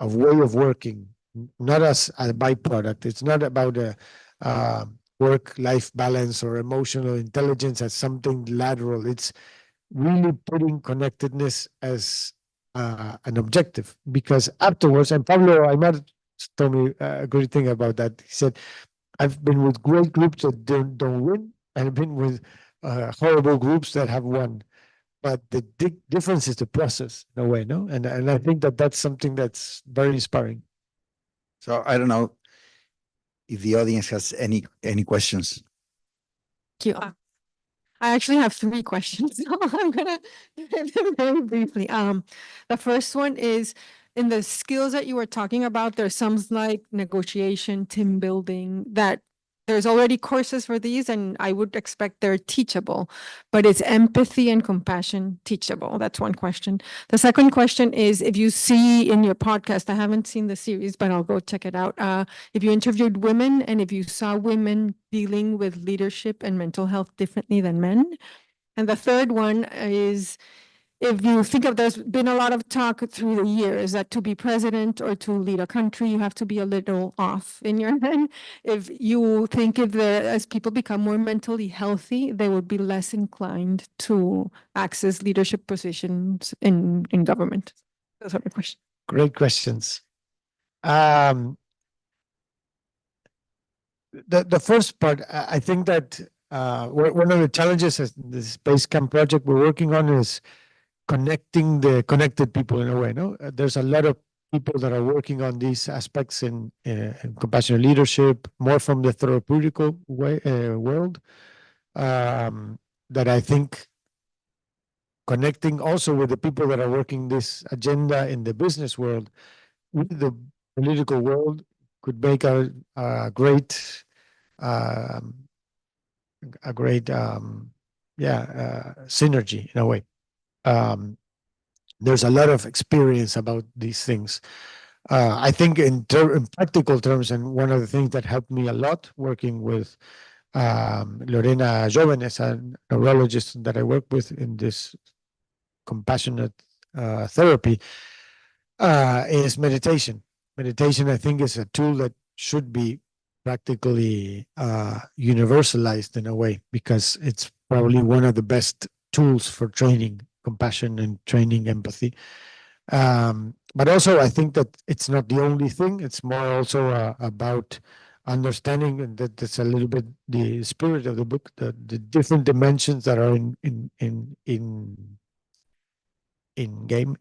way of working, not as a byproduct. It's not about a work-life balance or emotional intelligence as something lateral. It's really putting connectedness as an objective, because afterwards, and Pablo Aymar told me a great thing about that. He said, I've been with great groups that don't win, and I've been with horrible groups that have won. But the difference is the process, in a way, no? And I think that's something that's very inspiring. So I don't know if the audience has any questions. Thank you. I actually have 3 questions, so I'm gonna do them very briefly. The first one is, in the skills that you were talking about, there's some like negotiation, team building, that there's already courses for these, and I would expect they're teachable, but is empathy and compassion teachable? That's one question. The second question is, if you see in your podcast, I haven't seen the series, but I'll go check it out. If you interviewed women and if you saw women dealing with leadership and mental health differently than men. And the third one is, if you think of, there's been a lot of talk through the years that to be president or to lead a country, you have to be a little off in your head. If you think as people become more mentally healthy, they would be less inclined to access leadership positions in government. Those are my questions. Great questions. The first part, I think that one of the challenges as the Space Camp project we're working on is connecting the connected people in a way. No, there's a lot of people that are working on these aspects in compassionate leadership, more from the therapeutical world. That I think connecting also with the people that are working this agenda in the business world with the political world could make a great synergy in a way. There's a lot of experience about these things. I think in practical terms, and one of the things that helped me a lot working with Lorena Jóvenes, a neurologist that I work with in this compassionate therapy, is meditation. Meditation, I think, is a tool that should be practically universalized in a way, because it's probably one of the best tools for training compassion and training empathy. But also, I think that it's not the only thing. It's more also about understanding, and that's a little bit the spirit of the book, the different dimensions that are in game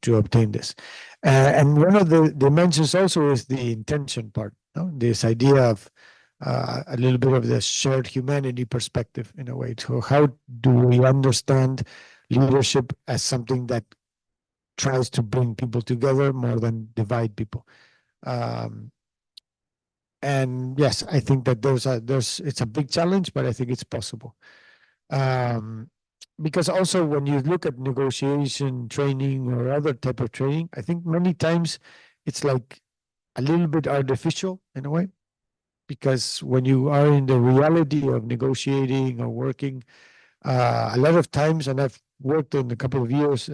to obtain this. And one of the dimensions also is the intention part, no? This idea of a little bit of the shared humanity perspective in a way. So how do we understand leadership as something that tries to bring people together more than divide people? And yes, I think that it's a big challenge, but I think it's possible. Because also when you look at negotiation training or other type of training, I think many times it's like a little bit artificial in a way, because when you are in the reality of negotiating or working, a lot of times, and I've worked in a couple of years,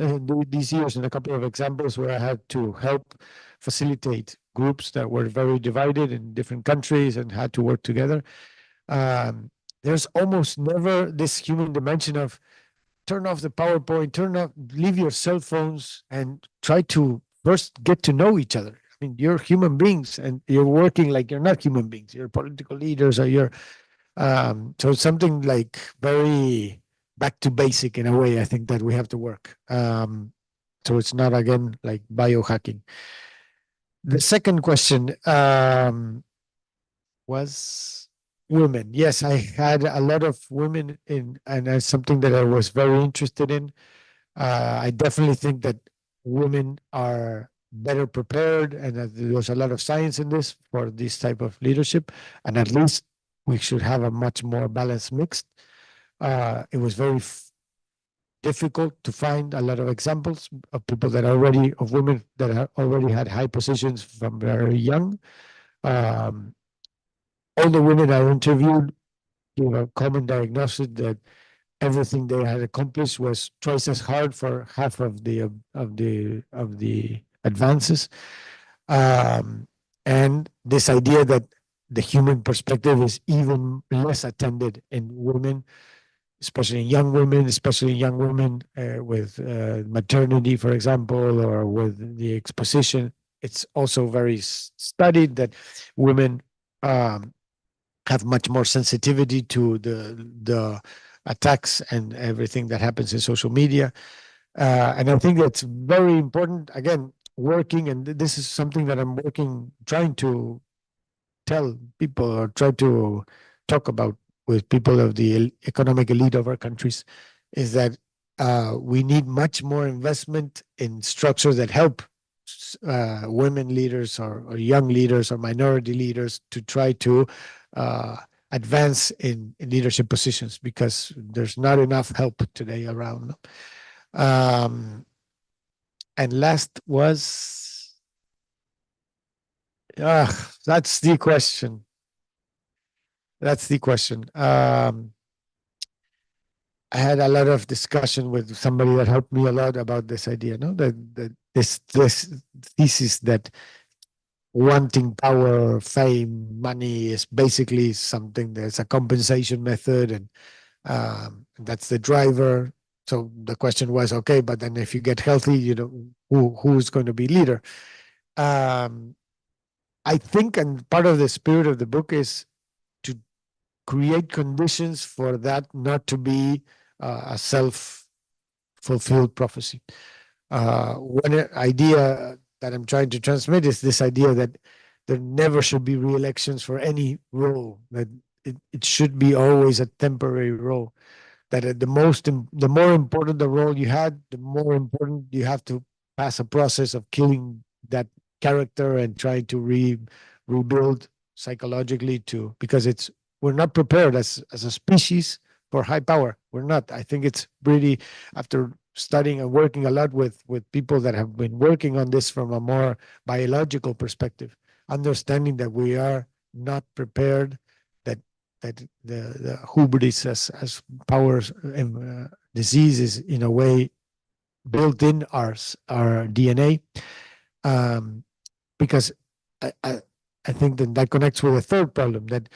these years in a couple of examples where I had to help facilitate groups that were very divided in different countries and had to work together. There's almost never this human dimension of turn off the PowerPoint, leave your cell phones and try to first get to know each other. I mean, you're human beings and you're working like you're not human beings. You're political leaders or you're, so something like very back to basic in a way, I think that we have to work. So it's not, again, like biohacking. The second question was women. Yes, I had a lot of women in, and that's something that I was very interested in. I definitely think that women are better prepared, and that there's a lot of science in this for this type of leadership, and at least we should have a much more balanced mix. It was very difficult to find a lot of examples of people that already, of women that already had high positions from very young. All the women I interviewed gave a common diagnosis that everything they had accomplished was twice as hard for half of the advances. And this idea that the human perspective is even less attended in women, especially in young women, with maternity, for example, or with the exposition. It's also very studied that women have much more sensitivity to the attacks and everything that happens in social media. And I think that's very important, again, working, and this is something that I'm trying to tell people or try to talk about with people of the economic elite of our countries, is that we need much more investment in structures that help women leaders or young leaders or minority leaders to try to advance in leadership positions, because there's not enough help today around. And last was, that's the question. I had a lot of discussion with somebody that helped me a lot about this idea, no, that this thesis that wanting power, fame, money is basically something that's a compensation method, and that's the driver. So the question was, okay, but then if you get healthy, you know, who's going to be leader? I think, and part of the spirit of the book is to create conditions for that not to be a self-fulfilled prophecy. One idea that I'm trying to transmit is this idea that there never should be re-elections for any role, that it should be always a temporary role, that the more important the role you had, the more important you have to pass a process of killing that character and trying to rebuild psychologically because we're not prepared as a species for high power. We're not. I think it's really, after studying and working a lot with people that have been working on this from a more biological perspective, understanding that we are not prepared, that the hubris as powers disease is in a way built in our DNA, because I think that connects with a third problem, that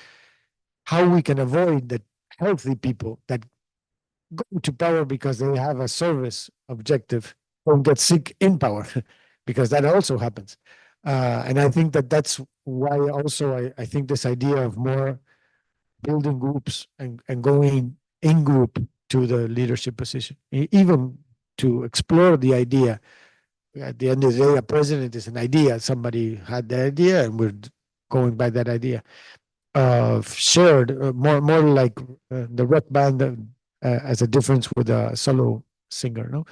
how we can avoid that healthy people that go to power because they have a service objective don't get sick in power, because that also happens. And I think that's why also I think this idea of more building groups and going in group to the leadership position, even to explore the idea. At the end of the day, a president is an idea. Somebody had the idea, and we're going by that idea. Shared, more like the rock band as a difference with a solo singer. No,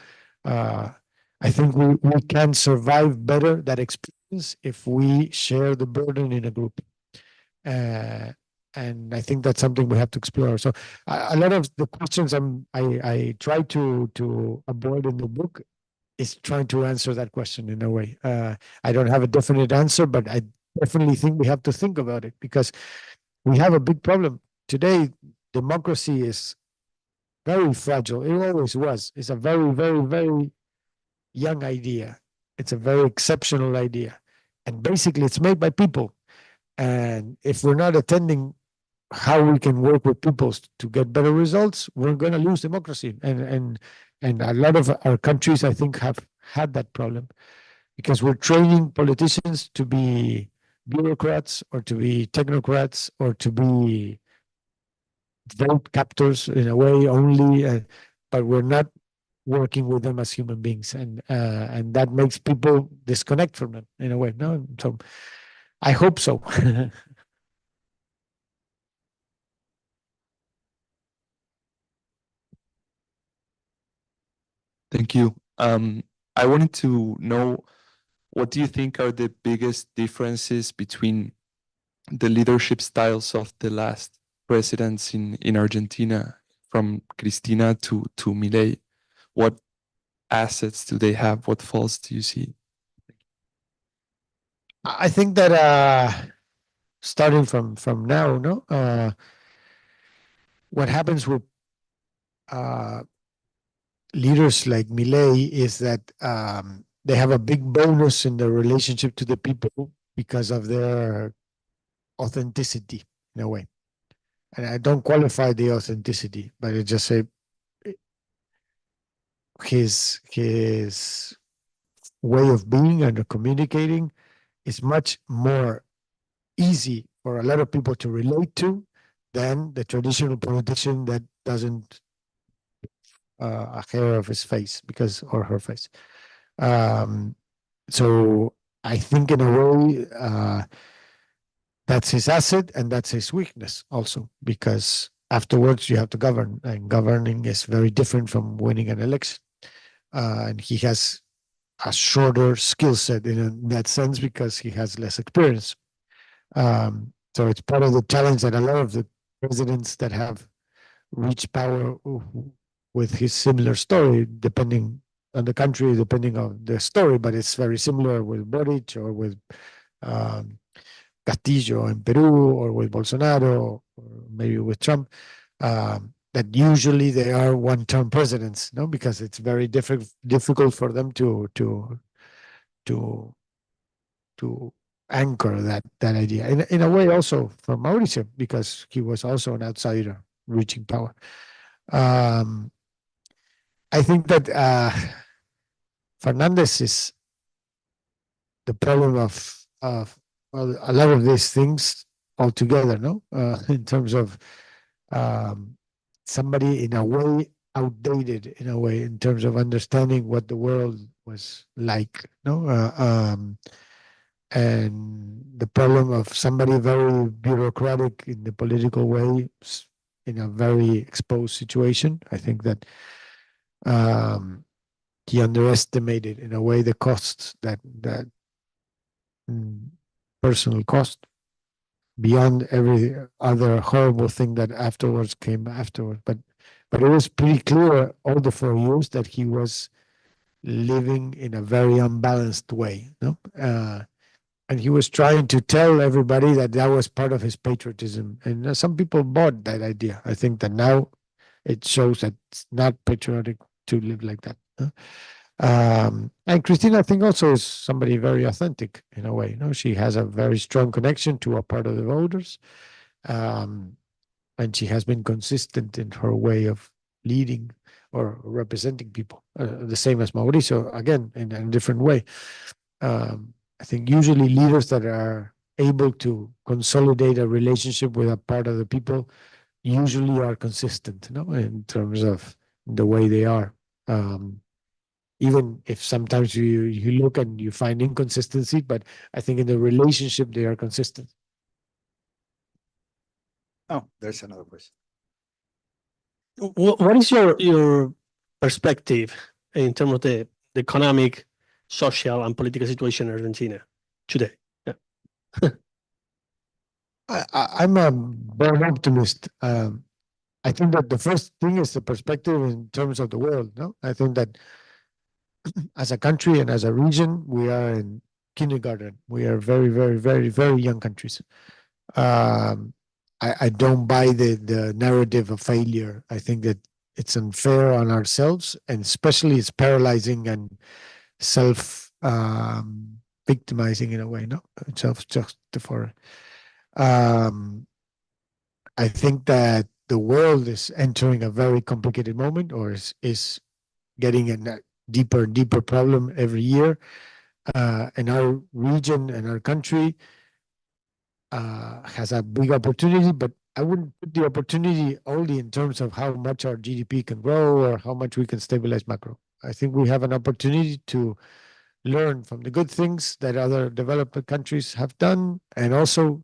I think we can survive better that experience if we share the burden in a group. And I think that's something we have to explore. So a lot of the questions I try to avoid in the book is trying to answer that question in a way. I don't have a definite answer, but I definitely think we have to think about it, because we have a big problem today. Democracy is very fragile. It always was. It's a very, very, very young idea. It's a very exceptional idea, and basically it's made by people. And if we're not attending how we can work with people to get better results, we're going to lose democracy. And a lot of our countries, I think, have had that problem, because we're training politicians to be bureaucrats or to be technocrats or to be vote captors in a way only, but we're not working with them as human beings, and that makes people disconnect from them in a way. No, so I hope so. Thank you. I wanted to know, what do you think are the biggest differences between the leadership styles of the last presidents in Argentina, from Cristina to Milei? What assets do they have? What faults do you see? I think that starting from now, no, what happens with leaders like Milei is that they have a big bonus in their relationship to the people because of their authenticity in a way. And I don't qualify the authenticity, but I just say his way of being and communicating is much more easy for a lot of people to relate to than the traditional politician that doesn't a hair of his face or her face. So I think in a way that's his asset and that's his weakness also, because afterwards you have to govern, and governing is very different from winning an election. And he has a shorter skill set in that sense because he has less experience. So it's part of the challenge that a lot of the presidents that have reached power with his similar story, depending on the country, depending on the story, but it's very similar with Boric or with Castillo in Peru, or with Bolsonaro, or maybe with Trump. that usually they are one-term presidents, no, because it's very difficult for them to anchor that idea. In a way, also for Mauricio, because he was also an outsider reaching power. I think that Fernandez is the problem of well, a lot of these things altogether, no? In terms of somebody in a way outdated in a way in terms of understanding what the world was like, no? And the problem of somebody very bureaucratic in the political way in a very exposed situation. I think that he underestimated in a way the costs that personal cost beyond every other horrible thing that afterwards came afterwards. But it was pretty clear all the 4 years that he was living in a very unbalanced way, no? And he was trying to tell everybody that that was part of his patriotism. And some people bought that idea. I think that now it shows that it's not patriotic to live like that. And Cristina, I think, also is somebody very authentic in a way. You know, she has a very strong connection to a part of the voters. And she has been consistent in her way of leading or representing people, the same as Mauricio, again, in a different way. I think usually leaders that are able to consolidate a relationship with a part of the people usually are consistent, you know, in terms of the way they are. Even if sometimes you look and you find inconsistency, but I think in the relationship they are consistent. Oh, there's another question. What is your perspective in terms of the economic, social, and political situation in Argentina today? Yeah. I'm a born optimist. I think that the first thing is the perspective in terms of the world. No, I think that as a country and as a region, we are in kindergarten. We are very, very, very, very young countries. I don't buy the narrative of failure. I think that it's unfair on ourselves, and especially it's paralyzing and self victimizing in a way, no? Self-justifying. I think that the world is entering a very complicated moment, or is getting a deeper and deeper problem every year. And our region and our country has a big opportunity, but I wouldn't put the opportunity only in terms of how much our GDP can grow or how much we can stabilize macro. I think we have an opportunity to learn from the good things that other developed countries have done, and also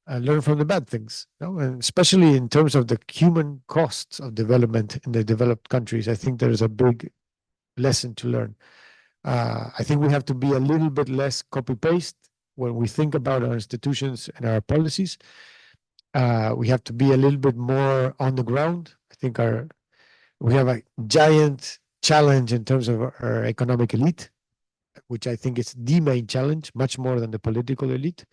learn from the bad things, you know? And especially in terms of the human costs of development in the developed countries. I think there's a big lesson to learn. I think we have to be a little bit less copy-paste when we think about our institutions and our policies. We have to be a little bit more on the ground. I think we have a giant challenge in terms of our economic elite, which I think is the main challenge, much more than the political elite.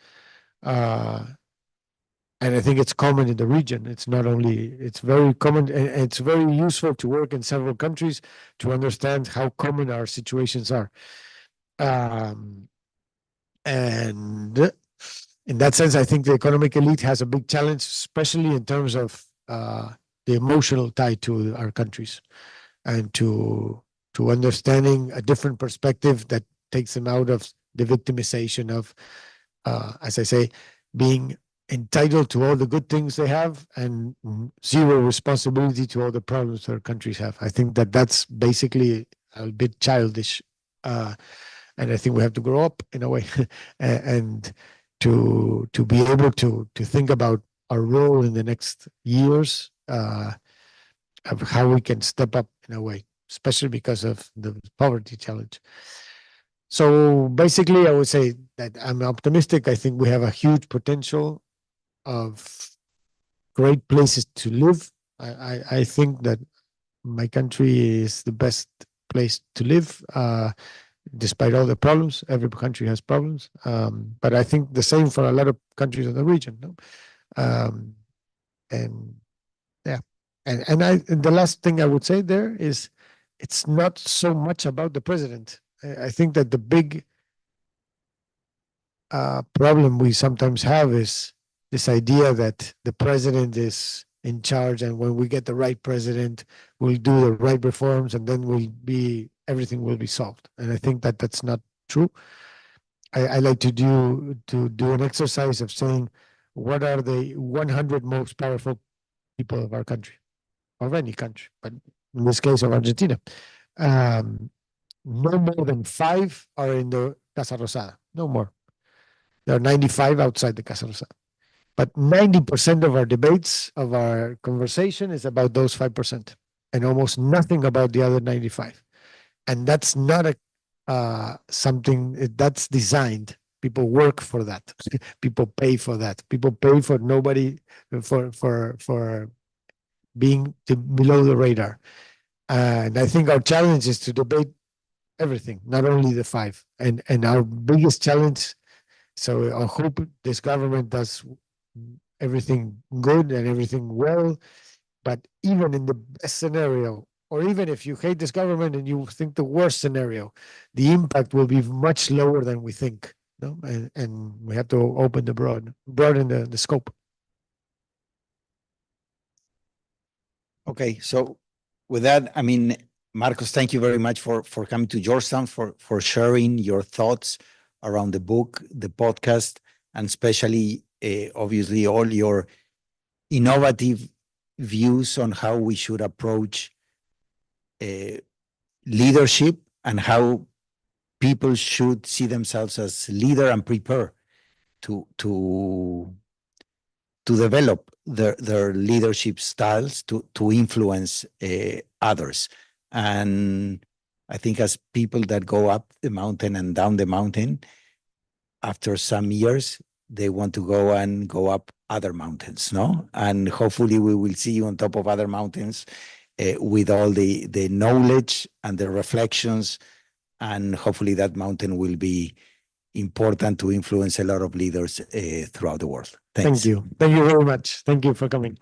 And I think it's common in the region. It's not only, it's very common, and it's very useful to work in several countries to understand how common our situations are. And in that sense, I think the economic elite has a big challenge, especially in terms of the emotional tie to our countries, and to understanding a different perspective that takes them out of the victimization of, as I say, being entitled to all the good things they have and zero responsibility to all the problems their countries have. I think that that's basically a bit childish, and I think we have to grow up in a way and to be able to think about our role in the next years, of how we can step up in a way, especially because of the poverty challenge. So basically, I would say that I'm optimistic. I think we have a huge potential of great places to live. I think that my country is the best place to live, despite all the problems. Every country has problems, but I think the same for a lot of countries in the region. No? And yeah, And the last thing I would say there is it's not so much about the president. I think that the big problem we sometimes have is this idea that the president is in charge, and when we get the right president, we'll do the right reforms, and then everything will be solved. And I think that that's not true. I like to do an exercise of saying, what are the 100 most powerful people of our country, of any country, but in this case of Argentina? No more than 5 are in the Casa Rosada, no more. There are 95 outside the Casa Rosada. But 90% of our debates, of our conversation, is about those 5%, and almost nothing about the other 95. And that's not something that's designed. People work for that. People pay for that. People pay for being below the radar. And I think our challenge is to debate everything, not only the 5. And our biggest challenge. So I hope this government does everything good and everything well, but even in the best scenario, or even if you hate this government and you think the worst scenario, the impact will be much lower than we think. No? And we have to open broaden the scope. Okay, so with that, I mean, Marcos, thank you very much for coming to Georgetown, for sharing your thoughts around the book, the podcast, and especially, obviously, all your innovative views on how we should approach leadership and how people should see themselves as leader and prepare to develop their leadership styles to influence others. And I think as people that go up the mountain and down the mountain, after some years, they want to go up other mountains, no? And hopefully we will see you on top of other mountains with all the knowledge and the reflections, and hopefully that mountain will be important to influence a lot of leaders throughout the world. Thanks. Thank you. Thank you very much. Thank you for coming.